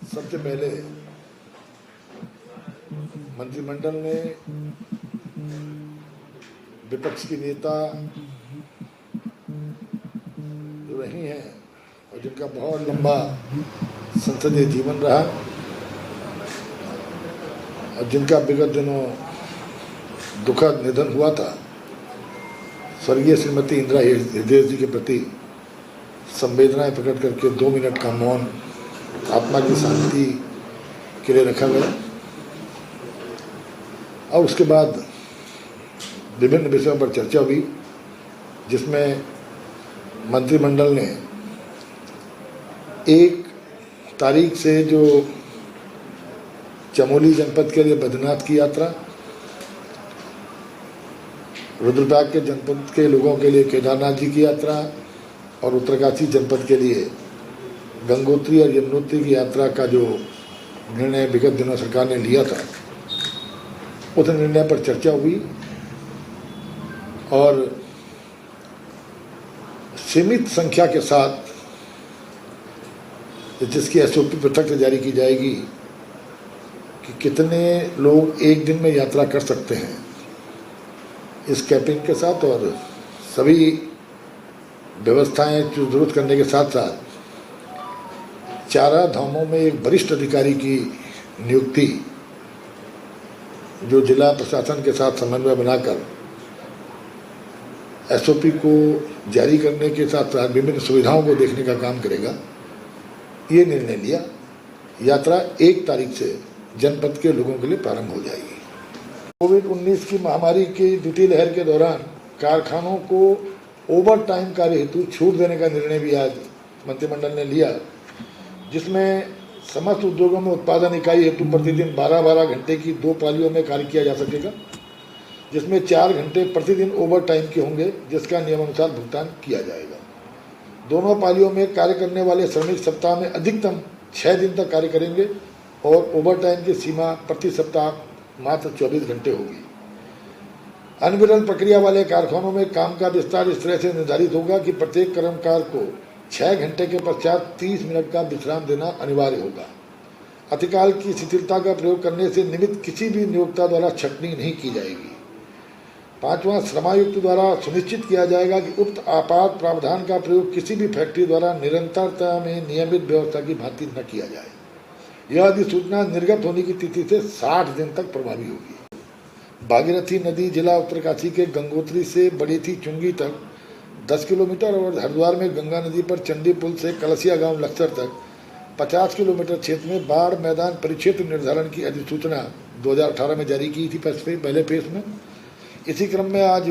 सबसे पहले मंत्रिमंडल ने विपक्ष की नेता जो रही हैं और जिनका बहुत लंबा संसदीय जीवन रहा और जिनका विगत दिनों दुखद निधन हुआ था, स्वर्गीय श्रीमती इंदिरा हृदय जी के प्रति संवेदनाएं प्रकट करके 2 मिनट का मौन आत्मा की शांति के लिए रखा गया। और उसके बाद विभिन्न विषयों पर चर्चा हुई, जिसमें मंत्रिमंडल ने 1 तारीख से जो चमोली जनपद के लिए बद्रीनाथ की यात्रा, रुद्रप्रयाग के जनपद के लोगों के लिए केदारनाथ जी की यात्रा और उत्तरकाशी जनपद के लिए गंगोत्री और यमुनोत्री की यात्रा का जो निर्णय विगत दिनों सरकार ने लिया था, उस निर्णय पर चर्चा हुई और सीमित संख्या के साथ जिसकी एसओपी पृथक से जारी की जाएगी कि कितने लोग एक दिन में यात्रा कर सकते हैं, इस कैपिंग के साथ और सभी व्यवस्थाएं जो दुरुस्त करने के साथ साथ चारा धामों में एक वरिष्ठ अधिकारी की नियुक्ति जो जिला प्रशासन के साथ समन्वय बनाकर एसओपी को जारी करने के साथ साथ विभिन्न सुविधाओं को देखने का काम करेगा, ये निर्णय लिया। यात्रा 1 तारीख से जनपद के लोगों के लिए प्रारंभ हो जाएगी। कोविड-19 की महामारी की द्वितीय लहर के दौरान कारखानों को ओवर टाइम कार्य हेतु छूट देने का निर्णय भी आज मंत्रिमंडल ने लिया, जिसमें समस्त उद्योगों में उत्पादन इकाई हेतु प्रतिदिन 12-12 घंटे की 2 पालियों में कार्य किया जा सकेगा, जिसमें 4 घंटे प्रतिदिन ओवर टाइम के होंगे, जिसका नियमानुसार भुगतान किया जाएगा। दोनों पालियों में कार्य करने वाले श्रमिक सप्ताह में अधिकतम 6 दिन तक कार्य करेंगे और ओवर टाइम की सीमा प्रति सप्ताह मात्र 24 घंटे होगी। अनविरल प्रक्रिया वाले कारखानों में काम का विस्तार इस तरह से निर्धारित होगा कि प्रत्येक कर्मकार को 6 घंटे के पश्चात 30 मिनट का विश्राम देना अनिवार्य होगा। अतिकाल की शिथिलता का प्रयोग करने से निमित्त किसी भी नियोक्ता द्वारा छटनी नहीं की जाएगी। 5वां, श्रमायुक्त द्वारा सुनिश्चित किया जाएगा कि उक्त आपात प्रावधान का प्रयोग किसी भी फैक्ट्री द्वारा निरंतरता में नियमित व्यवस्था की भांति न किया जाए। यह अधिसूचना निर्गत होने की तिथि से 60 दिन तक प्रभावी होगी। भागीरथी नदी जिला उत्तरकाशी के गंगोत्री से बड़ेथी चुंगी तक 10 किलोमीटर और हरिद्वार में गंगा नदी पर चंडी पुल से कलसिया गांव लक्सर तक 50 किलोमीटर क्षेत्र में बाढ़ मैदान परिक्षेत्र निर्धारण की अधिसूचना 2018 में जारी की थी पहले फेज में। इसी क्रम में आज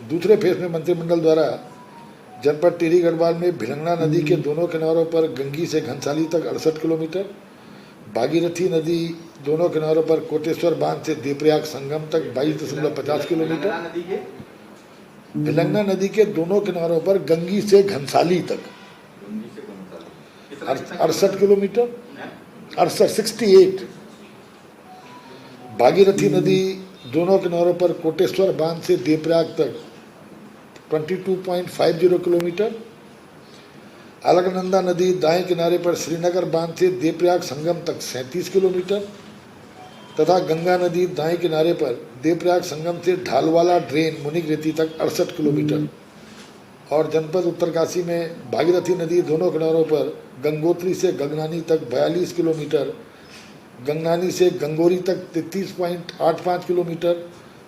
दूसरे फेज में मंत्रिमंडल द्वारा जनपद टिहरी गढ़वाल में भिलंगना नदी के दोनों किनारों पर गंगी से घनसाली तक 68 किलोमीटर, भागीरथी नदी दोनों किनारों पर कोटेश्वर बांध से देवप्रयाग संगम तक 22.50 किलोमीटर, भिलंगना नदी के दोनों किनारों पर गंगी से घनसाली तक 68 किलोमीटर 68, भागीरथी नदी दोनों किनारों पर कोटेश्वर बांध से देवप्रयाग तक 22.50 किलोमीटर, अलकनंदा नदी दाएं किनारे पर श्रीनगर बांध से देवप्रयाग संगम तक 37 किलोमीटर तथा गंगा नदी दाएं किनारे पर देवप्रयाग संगम से ढालवाला ड्रेन मुनिगरेती तक 68 किलोमीटर और जनपद उत्तरकाशी में भागीरथी नदी दोनों किनारों पर गंगोत्री से गंगनानी तक 42 किलोमीटर, गंगनानी से गंगोरी तक 33.85 किलोमीटर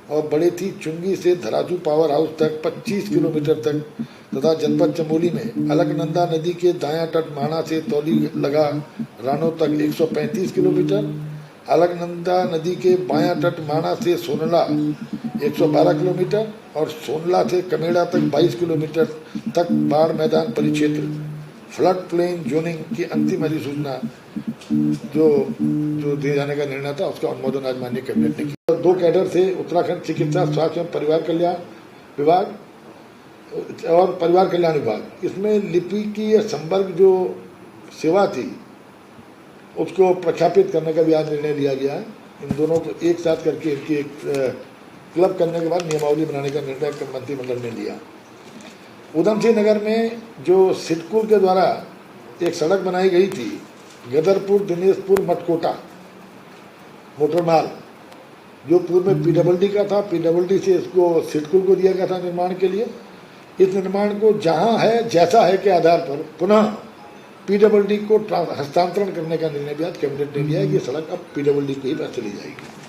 और बड़ेथी चुंगी से धराजू पावर हाउस तक 25 किलोमीटर तक तथा जनपद चमोली में अलकनंदा नदी के दायां तट माणा से तौली लगा रानो तक 135 किलोमीटर, अलकनंदा नदी के बायां तट माणा से सोनला 112 किलोमीटर और सोनला से कमेड़ा तक 22 किलोमीटर तक बाढ़ मैदान परिक्षेत्र फ्लड प्लेन जोनिंग की अंतिम अधिसूचना जो दिए जाने का निर्णय था, उसका अनुमोदन आज माननीय कैबिनेट ने किया। 2 कैडर थे उत्तराखंड चिकित्सा स्वास्थ्य एवं परिवार कल्याण विभाग और परिवार कल्याण विभाग। इसमें लिपि की संपर्क जो सेवा थी उसको प्रख्यापित करने का भी आज निर्णय लिया गया है। इन दोनों को एक साथ करके इनकी एक क्लब करने के बाद नियमावली बनाने का निर्णय मंत्रिमंडल ने लिया। उधम सिंह नगर में जो सिडकुल के द्वारा एक सड़क बनाई गई थी गदरपुर, दिनेशपुर, मटकोटा मोटर मार्ग जो पूर्व में पीडब्ल्यूडी का था, पीडब्ल्यूडी से इसको सिडकुल को दिया गया था निर्माण के लिए। इस निर्माण को जहां है जैसा है के आधार पर पुनः पीडब्ल्यूडी को हस्तांतरण करने का निर्णय भी आज कैबिनेट ने लिया है। ये सड़क अब पीडब्ल्यूडी को ही चली जाएगी।